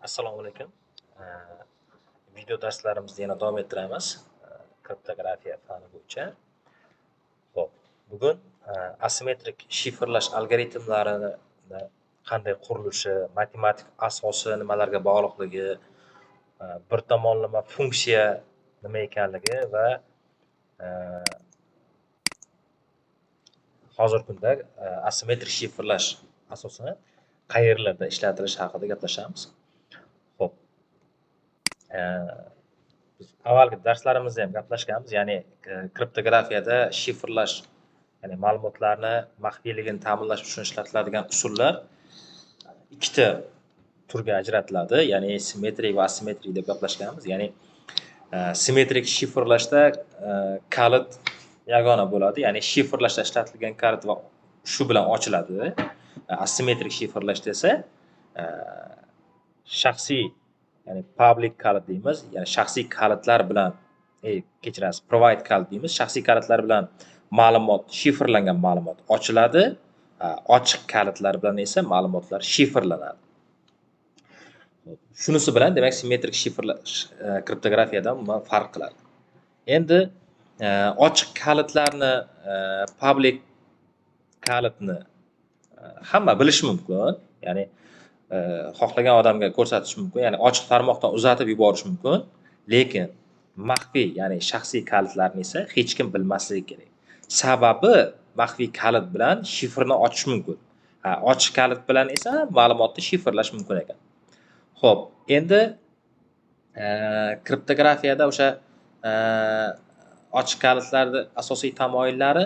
Assalomu alaykum. Video darslarimizni yana davom ettiramiz. Kriptografiya fani bo'yicha. Xo'p, bugun asimetrik shifrlash algoritmlarini qanday qurilishi, matematik asosi nimalarga bog'liqligi, bir tomonlama funksiya nima ekanligi va hozirgi kunda asimetrik shifrlash asosini qayerlarda ishlatilishi haqida gaplashamiz. Xo'p. Biz avvalgi darslarimizda ham gaplashganmiz, ya'ni kriptografiyada shifrlash, ya'ni ma'lumotlarni maxfiyligini ta'minlash uchun ishlatiladigan usullar ikkita turga ajratiladi, ya'ni simmetrik va asimetrik deb gaplashganmiz. Ya'ni simmetrik shifrlashda kalit yagona bo'ladi, ya'ni shifrlashda ishlatilgan kalit va shu bilan ochiladi. Asimetrik shifrlashda esa shaxsiy, ya'ni public kalit deymiz, ya'ni shaxsiy kalitlar bilan kechirasiz, private kalit deymiz. Shaxsiy kalitlar bilan ma'lumot, shifrlangan ma'lumot ochiladi. Ochiq kalitlar bilan esa ma'lumotlar shifrlanadi. Shunisi bilan demak simmetrik shifrlash kriptografiyadan farq qiladi. Endi ochiq kalitlarni, public kalitni hamma bilishi mumkin. Ya'ni xohlagan odamga ko'rsatish mumkin, ya'ni ochiq tarmoqdan uzatib yuborish mumkin, lekin maxfiy, ya'ni shaxsiy kalitlarni esa hech kim bilmasligi kerak. Sababi maxfiy kalit bilan shifrni ochish mumkin. Ochiq kalit bilan esa ma'lumotni shifrlash mumkin ekan. Xo'p, endi kriptografiyada o'sha ochiq kalitlarning asosiy tamoyillari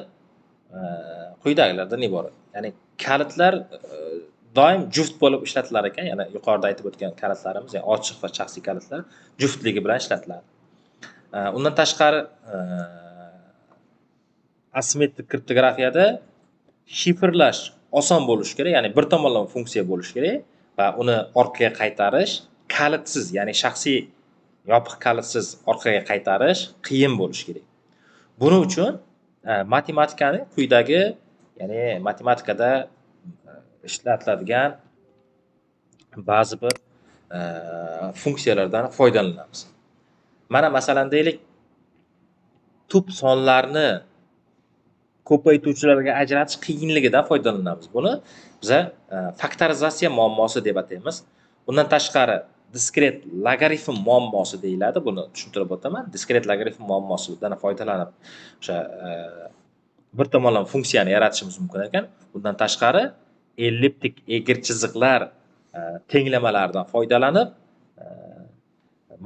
quyidagilardan iborat. Ya'ni kalitlar doim juft bo'lib ishlatilar ekan, ya'ni yuqorida aytib o'tgan kalitlarimiz, ya'ni ochiq va shaxsiy kalitlar juftligi bilan ishlatiladi. Undan tashqari asimetrik kriptografiyada shifrlash oson bo'lishi kerak, ya'ni bir tomonlama funksiya bo'lishi kerak va uni orqaga qaytarish kalitsiz, ya'ni shaxsiy yopiq kalitsiz orqaga qaytarish qiyin bo'lishi kerak. Buning uchun matematikani quyidagi, ya'ni matematikada ishlatiladigan ba'zi bir funksiyalardan foydalanamiz. Mana masalan deylik, tub sonlarni ko'paytuvchilarga ajratish qiyinligidan foydalanamiz. Buni biz faktorizatsiya muammosi deb ataymiz. Bundan tashqari diskret logaritm muammosi deyiladi. Buni tushuntirib o'taman. Diskret logaritm muammosidan foydalanib o'sha bir tomonlama funksiyani yaratishimiz mumkin ekan. Bundan tashqari elliptik egri chiziqlar tenglamalaridan foydalanib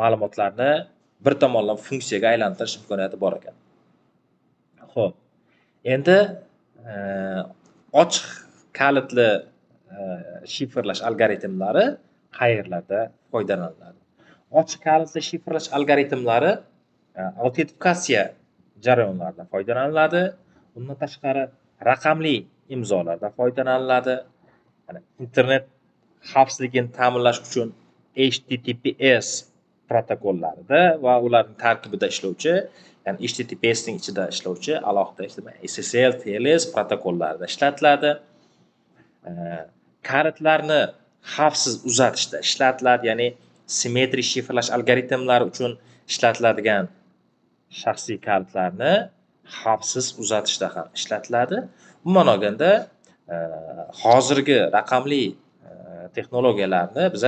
ma'lumotlarni bir tomonlama funksiyaga aylantirish imkoniyati bor ekan. Xo'p. Endi ochiq kalitli shifrlash algoritmlari qayerlarda foydalaniladi? Ochiq kalitli shifrlash algoritmlari autentifikatsiya jarayonlarida foydalaniladi. Bundan tashqari raqamli imzolardan foydalaniladi. Ya'ni internet xavfsizligini ta'minlash uchun HTTPS protokollarida va ularning tarkibida ishlovchi, ya'ni HTTPS ning ichida ishlovchi alohida SSL, TLS protokollarida ishlatiladi. Kalitlarni xavfsiz uzatishda ishlatiladi, ya'ni simmetrik shifrlash algoritmlari uchun ishlatiladigan shaxsiy kalitlarni xavfsiz uzatishda ham ishlatiladi. Umuman olganda hozirgi raqamli texnologiyalarni biz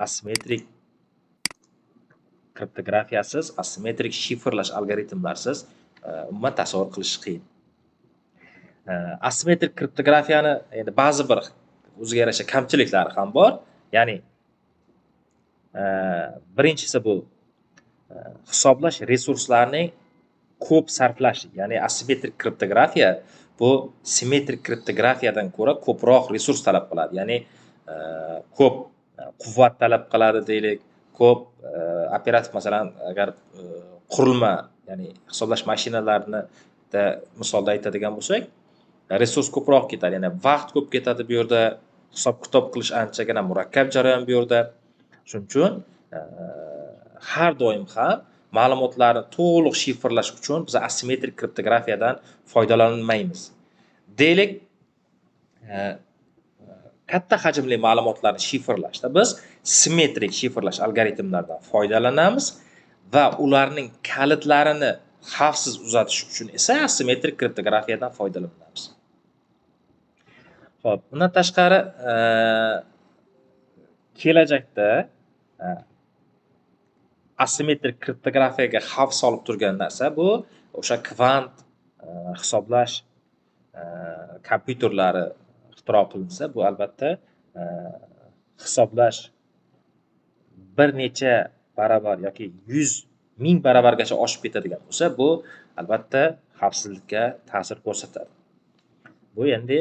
asimetrik kriptografiyasiz, asimetrik shifrlash algoritmlarsiz umuman tasavvur qilish qiyin. Asimetrik kriptografiyani endi ba'zi bir o'ziga yarasha kamchiliklari ham bor. Ya'ni birinchisi bu hisoblash resurslarining ko'p sarflashi, ya'ni asimetrik kriptografiya bu simmetrik kriptografiyadan ko'ra ko'proq resurs talab qiladi. Ya'ni ko'p quvvat talab qiladi deylik, ko'p operativ, masalan, agar qurilma, ya'ni hisoblash mashinalarini misolda aytadigan bo'lsak, resurs ko'proq ketadi, ya'ni vaqt ko'p ketadi bu yerda, hisob-kitob qilish anchagina murakkab jarayon bu yerda. Shuning uchun har doim ham ma'lumotlarni to'liq shifrlash uchun biz asimetrik kriptografiyadan foydalanmaymiz. Deylik, katta hajmli ma'lumotlarni shifrlashda biz simmetrik shifrlash algoritmlaridan foydalanamiz va ularning kalitlarini xavfsiz uzatish uchun esa asimetrik kriptografiyadan foydalanamiz. Xo'p, bundan tashqari kelajakda asimetrik kriptografiyaga xavf solib turgan narsa bu o'sha kvant hisoblash kompyuterlari ixtiro qilinsa, bu albatta hisoblash bir necha baravar yoki 100,000 baravargacha oshib ketadigan bo'lsa, bu albatta xavfsizlikka ta'sir ko'rsatadi. Bu endi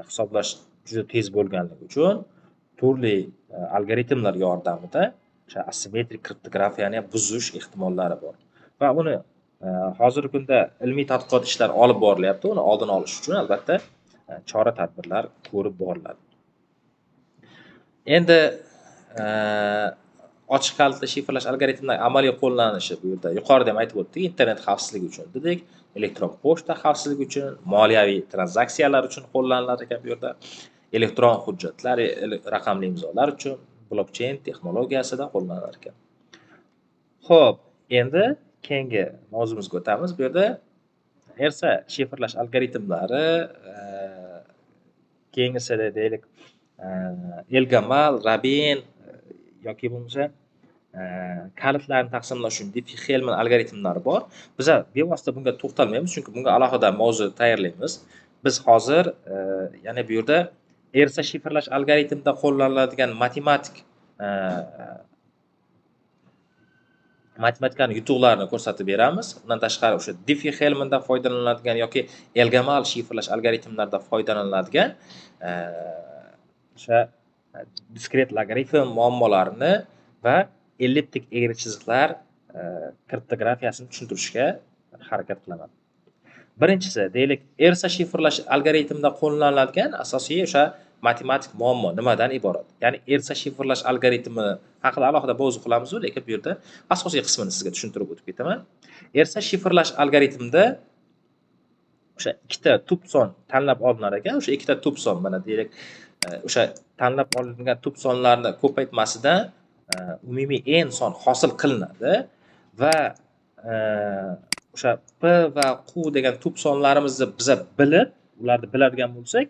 hisoblash juda tez bo'lganligi uchun turli algoritmlar yordamida o'sha asimetrik kriptografiyani buzish ehtimollari bor. Va uni hozirgi kunda ilmiy tadqiqot ishlari olib borilyapti. Uni oldini olish uchun albatta chora-tadbirlar ko'rib boriladi. Endi ochiq kalitli shifrlash algoritmlari amaliy qo'llanishi bu yerda yuqorida ham aytib o'tdik, internet xavfsizligi uchun dedik, elektron pochta xavfsizligi uchun, moliyaviy tranzaksiyalar uchun qo'llanilar ekan bu yerda, elektron hujjatlar, raqamli imzolar uchun, blokcheyn texnologiyasida qo'llanilar ekan. Xo'p, endi keyingi mavzumizga o'tamiz. Bu yerda ersa shifrlash algoritmlari keyingisida deylik Elgamal, Rabin yoki bo'lmasa kalitlarni taqsimlash uchun Diffie-Hellman algoritmlari bor. Biz bevosita bunga to'xtalmaymiz, chunki bunga alohida mavzu tayyorlaymiz. Biz hozir yana bu yerda ersa shifrlash algoritmida qo'llaniladigan matematikani yutuqlarini ko'rsatib beramiz. Undan tashqari o'sha Diffie-Hellmandan foydalaniladigan yoki Elgamal shifrlash algoritmlaridan foydalaniladigan o'sha diskret logaritm muammolarini va elliptik egri chiziqlar kriptografiyasini tushuntirishga harakat qilaman. Birinchisi, deylik, ersa shifrlash algoritmida qo'llaniladigan asosiy o'sha matematik muammo nimadan iborat? Ya'ni ersa shifrlash algoritmi haqida alohida mavzu qilamiz, lekin bu yerda asosiy qismini sizga tushuntirib o'tib ketaman. Ersa shifrlash algoritmida o'sha ikkita tub son tanlab olinar ekan. O'sha ikkita tub son, mana deylik, o'sha tanlab olingan tub sonlarni ko'paytmasidan umumiy n son hosil qilinadi va o'sha p va q degan tub sonlarimizni biz bilib, ularni biladigan bo'lsak,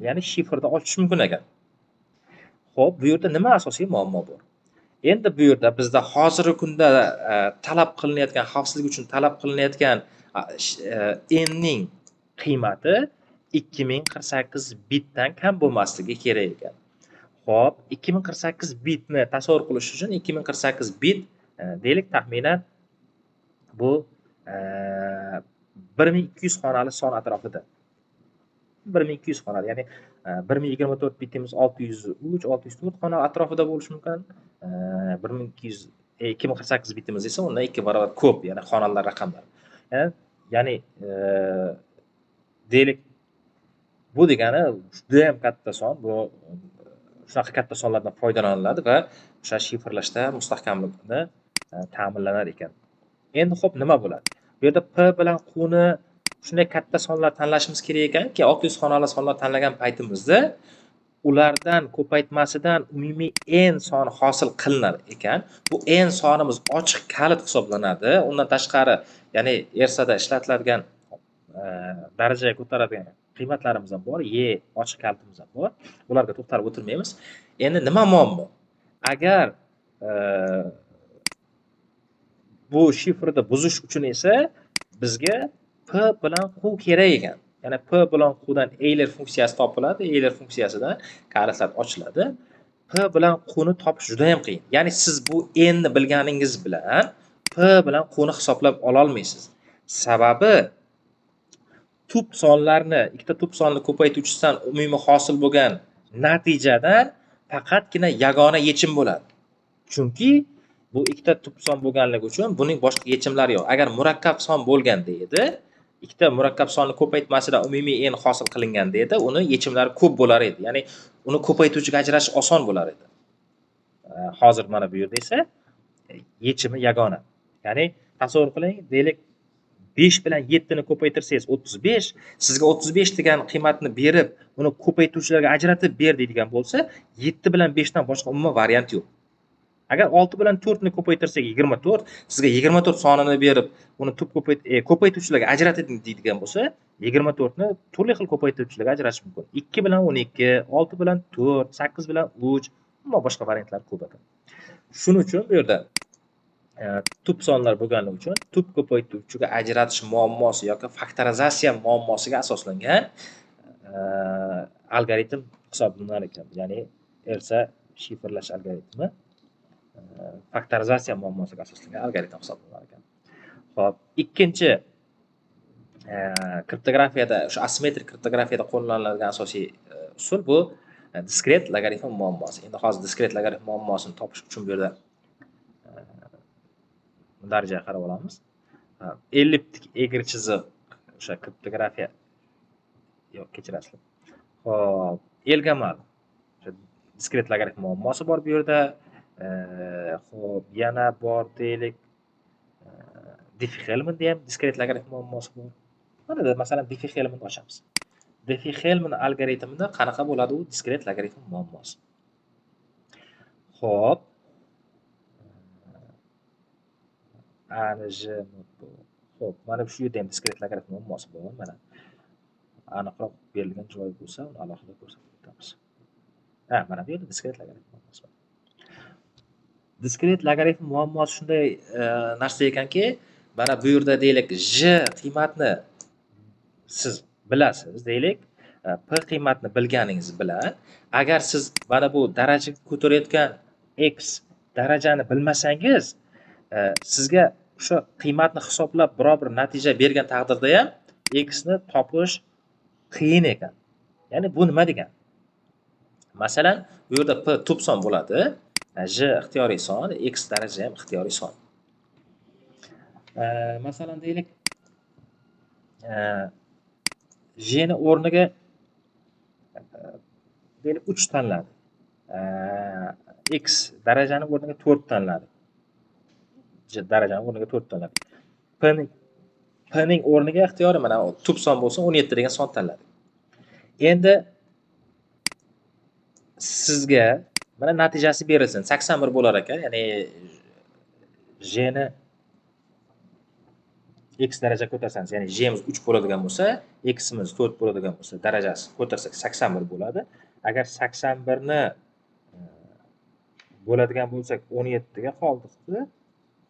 ya'ni shifrda ochish mumkin ekan. Xo'p, bu yerda nima asosiy muammo bor? Endi bu yerda bizda hozirgi kunda talab qilinayotgan, xavfsizlik uchun talab qilinayotgan n ning qiymati 2048 bitdan kam bo'lmasligi kerak ekan. Xo'p, 2048 bitni tasavvur qilish uchun 2048 bit deylik taxminan bu 1200 xonali son atrofida. 1200 xonali, ya'ni 1024 bitimiz 603, 604 xonali atrofida bo'lishi mumkin. 2048 bitimiz esa undan 2 barobar ko'p, ya'ni xonalar raqamlar. Ya'ni deylik, bu degani juda ham katta son. Bu shunaqa katta sonlardan foydalaniladi va o'sha shifrlashda mustahkamlikni ta'minlanar ekan. Endi xo'p, nima bo'ladi? Bu yerda p bilan q ni shunday katta sonlar tanlashimiz kerak ekanki, 600 xonali sonlar tanlagan paytimizda ulardan ko'paytmasidan umumiy n son hosil qilinar ekan. Bu n sonimiz ochiq kalit hisoblanadi. Undan tashqari, ya'ni ersada ishlatiladigan darajaga ko'taradigan qiymatlarimiz ham bor, ochiq kalitimiz ham bor. Ularga to'xtalib o'tirmaymiz. Endi nima muammo? Agar bu shifrni buzish uchun esa bizga p bilan q kerak ekan. Ya'ni p bilan q dan Euler funksiyasi topiladi. Euler funksiyasidan kalitlar ochiladi. P bilan q ni topish juda ham qiyin. Ya'ni siz bu n ni bilganingiz bilan p bilan q ni hisoblab ola olmaysiz. Sababi tub sonlarni, ikkita tub sonni ko'paytirishdan umumiy hosil bo'lgan natijadan faqatgina yagona yechim bo'ladi. Chunki bu ikkita tub son bo'lganligi uchun buning boshqa yechimlari yo'q. Agar murakkab son bo'lganda edi, ikkita murakkab sonni ko'paytmasidan umumiy n hosil qilinganda edi, uni yechimlari ko'p bo'lar edi. Ya'ni uni ko'paytuvchiga ajratish oson bo'lar edi. Hozir mana bu yerda esa yechimi yagona. Ya'ni tasavvur qiling, deylik 5 bilan 7 ni ko'paytirsangiz 35, sizga 35 degan qiymatni berib, uni ko'paytuvchilarga ajratib ber deydigan bo'lsa, 7 bilan 5 dan boshqa umuman variant yo'q. Agar 6 bilan 4 ni ko'paytirsak 24, sizga 24 sonini berib, uni tub ko'paytuvchilarga ajrating deydigan bo'lsa, 24 ni turli xil ko'paytuvchilarga ajratish mumkin. 2 bilan 12, 6 bilan 4, 8 bilan 3, umuman boshqa variantlar ko'p ekan. Shuning uchun bu yerda tub sonlar bo'lganligi uchun tub ko'paytuvchiga ajratish muammosi yoki faktorizatsiya muammosiga asoslangan algoritm hisoblanar ekan. Ya'ni ERSA shifrlash algoritmi faktorizatsiya muammosiga asoslangan algoritm hisoblanar ekan. Xo'p, ikkinchi kriptografiyada, o'sha asimetrik kriptografiyada qo'llaniladigan asosiy usul bu diskret logaritm muammosi. Endi hozir diskret logaritm muammosini topish uchun bu yerda darajaga qarab olamiz. Elliptik egri chiziq o'sha kriptografiya kechirasizlar. Xo'p, Elgamal o'sha diskret logaritm muammosi bor bu yerda. Xo'p, yana bor deylik. Diffie-Hellman'da ham diskret logaritm muammosi bor. Mana masalan Diffie-Hellman'ni ochamiz. Diffie-Hellman algoritmida qanaqa bo'ladi u diskret logaritm muammosi? Xo'p, Xo'p, mana shu yerda ham diskret logaritm muammosi bor. Mana aniqroq berilgan joyi bo'lsa, uni alohida ko'rsatib o'tamiz. Mana bu yerda diskret logaritm muammosi bor. Diskret logaritm muammosi shunday narsa ekanki, mana bu yerda deylik j qiymatni siz bilasiz, deylik p qiymatni bilganingiz bilan, agar siz mana bu darajaga ko'tarayotgan x darajani bilmasangiz, sizga o'sha qiymatni hisoblab biror bir natija bergan taqdirda ham x ni topish qiyin ekan. Ya'ni bu nima degani? Masalan, bu yerda p tub son bo'ladi, j ixtiyoriy son, x daraja ham ixtiyoriy son. Masalan deylik, j ni o'rniga deylik 3 tanladi. X darajani o'rniga 4 tanladi. Darajani o'rniga 4 tanladi. P ning o'rniga ixtiyoriy mana tub son bo'lsa 17 degan son tanladi. Endi sizga mana natijasi berilsin, 81 bo'lar ekan. Ya'ni j ni x daraja ko'tarsangiz, ya'ni j imiz 3 bo'ladigan bo'lsa, x imiz 4 bo'ladigan bo'lsa, darajasi ko'tarsak 81 bo'ladi. Agar 81 ni bo'ladigan bo'lsak 17 ga qoldiqdi.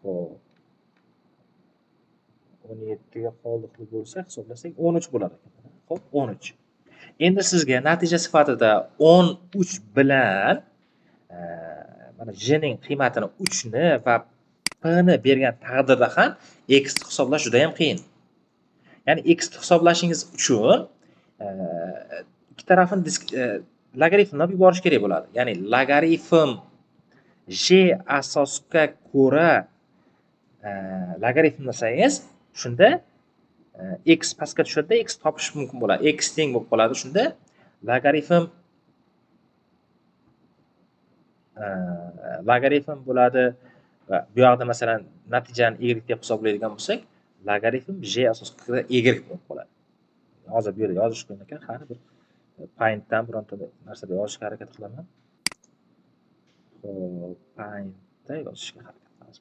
Xo'p. 17 ga qoldiqli bo'lsa, hisoblasak 13 bo'lar ekan. Xo'p, 13. Endi sizga natija sifatida 13 bilan mana j ning qiymatini 3 ni va p ni bergan taqdirda ham x ni hisoblash juda ham qiyin. Ya'ni x ni hisoblashingiz uchun ikki tarafini logaritmlab yuborish kerak bo'ladi. Ya'ni logaritm j asosga ko'ra logaritmlasangiz, shunda x pastga tushadi, x topish mumkin bo'ladi. X teng bo'lib qoladi. Shunda logaritm bo'ladi. Bu yoqda masalan natijani y deb hisoblaydigan bo'lsak, logaritm j asosga y bo'lib qoladi. Hozir bu yerda yozish qiyin ekan. Qani bir paintdan bironta narsada yozishga harakat qilaman. Xo'p, paintda yozishga harakat qilamiz.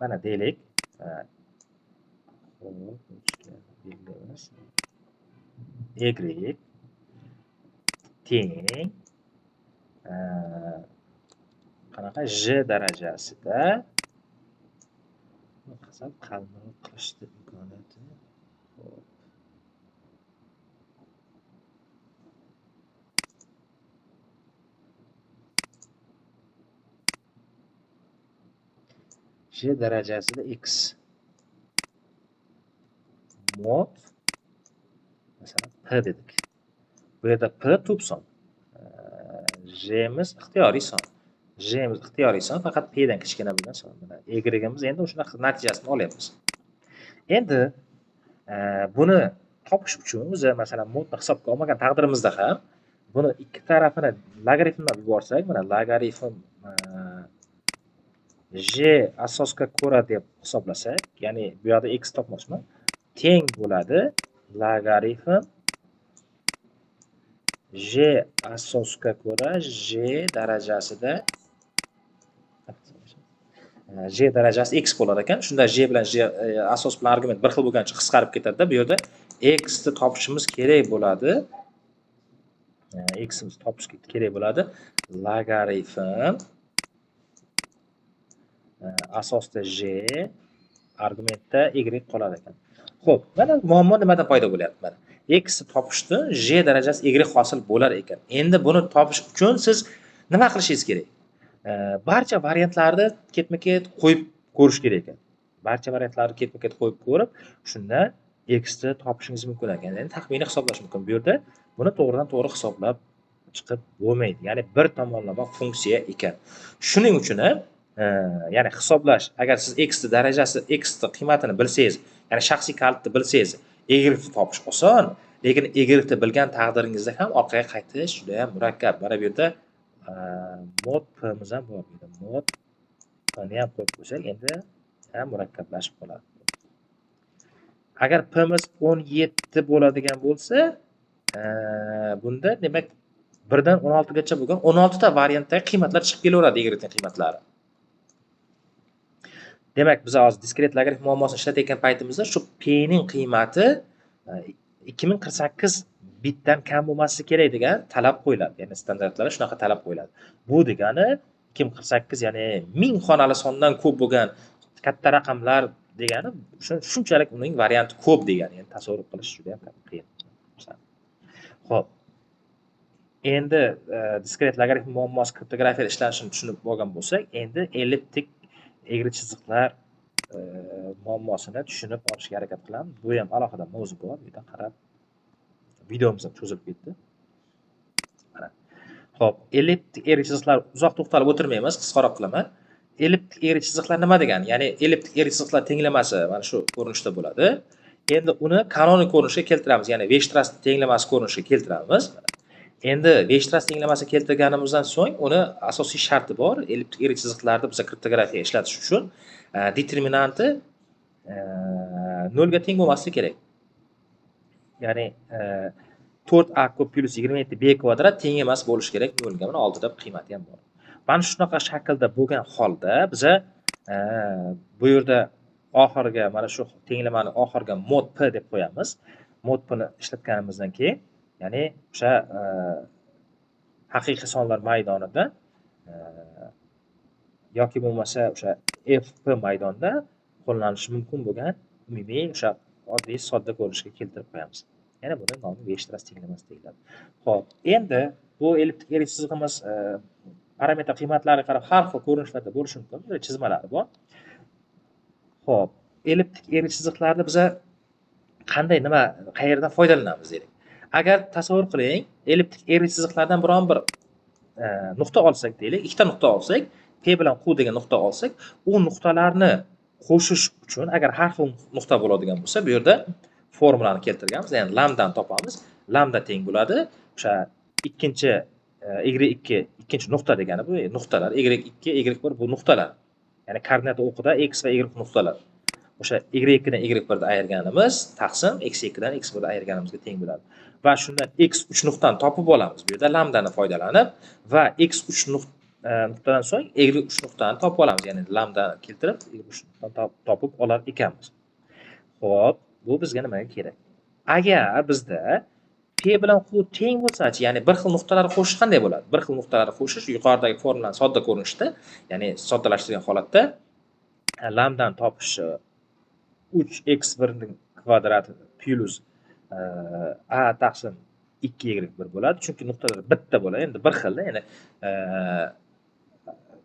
Mana deylik, y teng qanaqa j darajasida qasam qalmoq qilishni imkoniyati. J darajasida x mod masalan p dedik. Bu yerda p tub son. J imiz ixtiyoriy son. J imiz ixtiyoriy son, faqat p dan kichkina bo'lgan son. Mana y imiz endi o'sha natijasini olyapmiz. Endi buni topish uchun o'zi masalan modni hisobga olmagan taqdirimizda ham buni ikki tarafini logaritmlab yuborsak, mana logaritm j asosga ko'ra deb hisoblasak, ya'ni bu yoqda x topmoqchiman, teng bo'ladi logaritm j asosga ko'ra j darajasida j darajasi x bo'lar ekan. Shunda j bilan j asos bilan argument bir xil bo'lgancha qisqarib ketadi-da. Bu yerda x ni topishimiz kerak bo'ladi. X ni topish kerak bo'ladi. Logaritm asosda j, argumentda y qolar ekan. Xo'p, mana muammo nimadan paydo bo'lyapti? Mana x ni topishda j darajasi y hosil bo'lar ekan. Endi buni topish uchun siz nima qilishingiz kerak? Barcha variantlarni ketma-ket qo'yib ko'rish kerak ekan. Barcha variantlarni ketma-ket qo'yib ko'rib, shunda x ni topishingiz mumkin ekan. Ya'ni taxminiy hisoblash mumkin. Bu yerda buni to'g'ridan-to'g'ri hisoblab chiqib bo'lmaydi. Ya'ni bir tomonlama funksiya ekan. Shuning uchun ya'ni hisoblash, agar siz x ni darajasi, x ni qiymatini bilsangiz, ya'ni shaxsiy kalitni bilsangiz, y ni topish oson, lekin y ni bilgan taqdiringizda ham orqaga qaytish juda ham murakkab. Mana bu yerda mod p'miz ham bor edi. Mod p'ni ham qo'yib qo'ysak, endi ham murakkablashib qoladi. Agar p'miz 17 bo'ladigan bo'lsa, bunda demak 1 dan 16 gacha bo'lgan 16 ta variantdagi qiymatlar chiqib kelaveradi y ning qiymatlari. Demak, biz hozir diskret logaritm muammosini ishlatayotgan paytimizda shu p ning qiymati 2048 bitdan kam bo'lmasligi kerak degan talab qo'yiladi. Ya'ni standartlarda shunaqa talab qo'yiladi. Bu degani 2048, ya'ni 1000 xonali sondan ko'p bo'lgan katta raqamlar degani shunchalik uning varianti ko'p degani. Ya'ni tasavvur qilish juda ham qiyin. Xo'p. Endi diskret logaritm muammosi kriptografiyada ishlanishini tushunib olgan bo'lsak, endi elliptik egri chiziqlar muammosini tushunib olishga harakat qilamiz. Bu ham alohida mavzu bor. Bu yerdan qarab videomiz ham cho'zilib ketdi. Mana. Xo'p, elliptik egri chiziqlar uzoq to'xtalib o'tirmaymiz, qisqaroq qilaman. Elliptik egri chiziqlar nima degani? Ya'ni elliptik egri chiziqlar tenglamasi mana shu ko'rinishda bo'ladi. Endi uni kanonik ko'rinishga keltiramiz, ya'ni Weierstrass tenglamasi ko'rinishiga keltiramiz. Endi Weierstrass tenglamasi keltirganimizdan so'ng uni asosiy sharti bor. Elliptik egri chiziqlarni biz kriptografiya ishlatish uchun determinanti 0 ga teng bo'lmasligi kerak. Ya'ni 4a ko'p plus 27b kvadrat teng emas bo'lishi kerak 0 ga. Mana oldida qiymati ham bor. Mana shunaqa shaklda bo'lgan holda biz bu yerda oxirga mana shu tenglamani oxirga mod p deb qo'yamiz. Mod p ni ishlatganimizdan keyin, ya'ni o'sha haqiqiy sonlar maydonida yoki bo'lmasa o'sha fp maydonida qo'llanilishi mumkin bo'lgan umumiy o'sha oddiy sodda ko'rinishga keltirib qo'yamiz. Yana buni nomi Weierstrass tenglamasi deyiladi. Xo'p, endi bu elliptik egri chizig'imiz parametr qiymatlariga qarab har xil ko'rinishlarda bo'lishi mumkin. Bunday chizmalari bor. Xo'p, elliptik egri chiziqlarni biz qanday qayerdan foydalanamiz deylik. Agar tasavvur qiling, elliptik egri chiziqlardan biron bir nuqta olsak deylik, ikkita nuqta olsak, p bilan q degan nuqta olsak, u nuqtalarni qo'shish uchun agar har xil nuqta bo'ladigan bo'lsa, bu yerda formulani keltirganmiz. Ya'ni lambdani topamiz. Lambda teng bo'ladi o'sha ikkinchi y2 ikkinchi nuqta degani bu nuqtalar y2 y1 bu nuqtalar. Ya'ni koordinata o'qida x va y nuqtalar. O'sha y2 dan y1 ni ayirganimiz taqsim x2 dan x1 ni ayirganimizga teng bo'ladi. Va shundan x3 nuqtani topib olamiz. Bu yerda lambdani foydalanib va x3 nuqtadan so'ng y3 nuqtani topib olamiz. Ya'ni lambdani keltirib y3 nuqtani topib olar ekanmiz. Xo'p, bu bizga nimaga kerak? Agar bizda p bilan q teng bo'lsa-chi, ya'ni bir xil nuqtalarni qo'shish qanday bo'ladi? Bir xil nuqtalarni qo'shish yuqoridagi formulani sodda ko'rinishda, ya'ni soddalashtirgan holatda lambdani topish 3x1 ning kvadrati plus a taqsim 2y1 bo'ladi. Chunki nuqtalar bitta bo'ladi. Endi bir xilda, ya'ni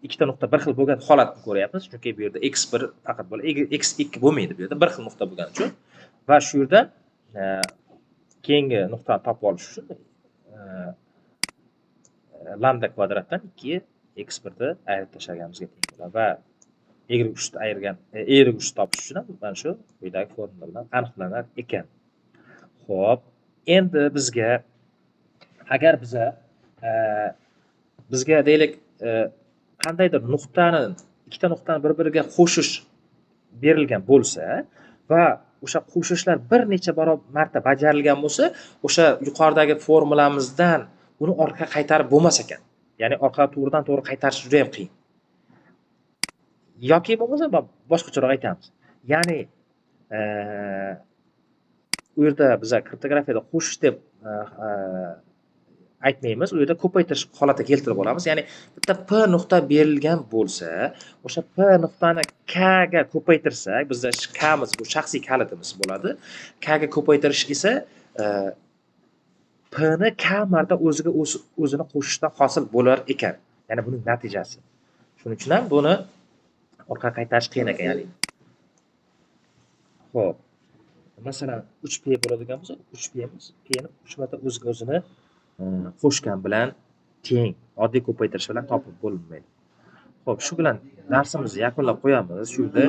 ikkita nuqta bir xil bo'lgan holatni ko'ryapmiz. Chunki bu yerda x1 faqat bo'ladi, x2 bo'lmaydi bu yerda bir xil nuqta bo'lgani uchun. Va shu yerda keyingi nuqtani topib olish uchun lambda kvadratdan 2x1 ni ayirib tashlaganimizga teng bo'ladi. Va y3 ni ayirgan y3 topish uchun ham mana shu quyidagi formula bilan aniqlanar ekan. Xo'p, endi agar e, bizga deylik qandaydir ikkita nuqtani bir-biriga qo'shish berilgan bo'lsa va o'sha qo'shishlar bir necha marta bajarilgan bo'lsa, o'sha yuqoridagi formulamizdan uni ortga qaytarib bo'lmas ekan. Ya'ni orqaga to'g'ridan-to'g'ri qaytarish juda ham qiyin. Yoki bo'lmasa boshqacharoq aytamiz. Ya'ni e, u yerda biza kriptografiyada qo'shish deb aytmaymiz, u yerda ko'paytirish holatiga keltirib olamiz. Ya'ni bitta p nuqta berilgan bo'lsa, o'sha p nuqtani k ga ko'paytirsak, bizda k'miz bu shaxsiy kalitimiz bo'ladi. K ga ko'paytirish esa p ni k marta o'zini qo'shishdan hosil bo'lar ekan. Ya'ni buning natijasi. Shuning uchun ham buni orqaga qaytarish qiyin ekan, ya'ni. Xo'p. Masalan, 3p bo'ladigan bo'lsa, 3p'miz p'ni 3 marta o'zini qo'shgan bilan teng, oddiy ko'paytirish bilan topib bo'lmaydi. Xo'p, shu bilan darsimizni yakunlab qo'yamiz. Shu yerda